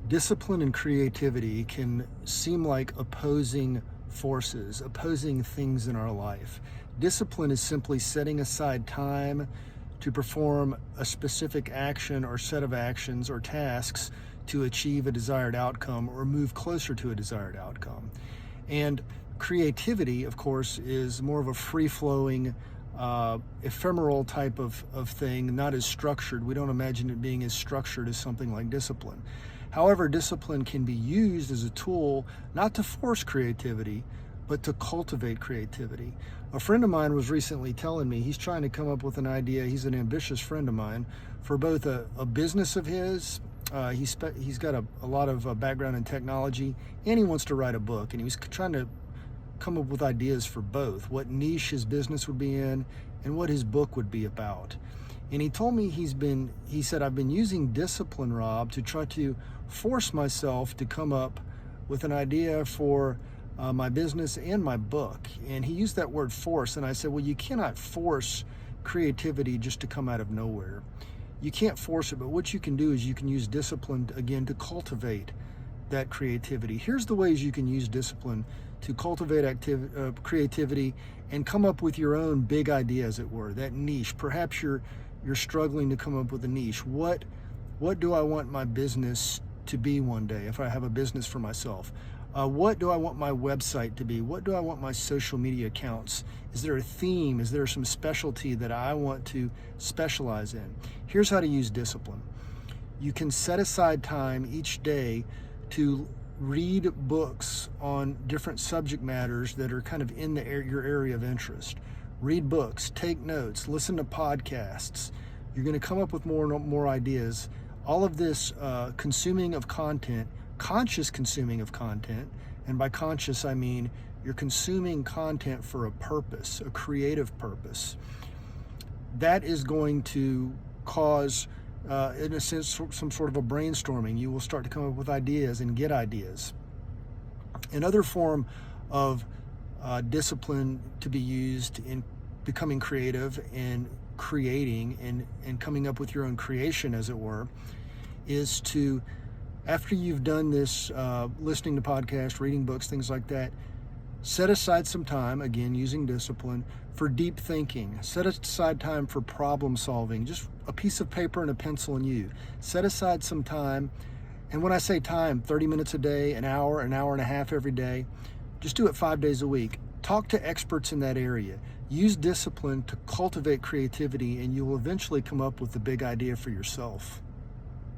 Discipline and creativity can seem like opposing forces, opposing things in our life. Discipline is simply setting aside time to perform a specific action or set of actions or tasks to achieve a desired outcome or move closer to a desired outcome. And creativity, of course, is more of a free-flowing, ephemeral type of thing, not as structured. We don't imagine it being as structured as something like discipline. However, discipline can be used as a tool not to force creativity, but to cultivate creativity. A friend of mine was recently telling me he's trying to come up with an idea. He's an ambitious friend of mine for both a business of his. He's got a lot of background in technology, and he wants to write a book. And he was trying to come up with ideas for both, what niche his business would be in and what his book would be about. And he told me he said, I've been using discipline, Rob, to try to force myself to come up with an idea for my business and my book. And he used that word force. And I said, well, you cannot force creativity just to come out of nowhere. You can't force it, but what you can do is you can use discipline, again, to cultivate that creativity. Here's the ways you can use discipline to cultivate creativity and come up with your own big idea, as it were, that niche. Perhaps you're struggling to come up with a niche. What do I want my business to be one day if I have a business for myself? What do I want my website to be? What do I want my social media accounts? Is there a theme? Is there some specialty that I want to specialize in? Here's how to use discipline. You can set aside time each day to read books on different subject matters that are kind of in your area of interest. Read books, take notes, listen to podcasts. You're going to come up with more and more ideas. All of this consuming of content, conscious consuming of content, and by conscious I mean you're consuming content for a purpose, a creative purpose. That is going to cause, in a sense, some sort of a brainstorming. You will start to come up with ideas and get ideas. Another form of discipline to be used in becoming creative and creating and coming up with your own creation, as it were, is to, after you've done this, listening to podcasts, reading books, things like that, set aside some time, again, using discipline, for deep thinking. Set aside time for problem solving, just a piece of paper and a pencil and you. Set aside some time, and when I say time, 30 minutes a day, an hour and a half every day. Just do it 5 days a week. Talk to experts in that area. Use discipline to cultivate creativity, and you will eventually come up with the big idea for yourself.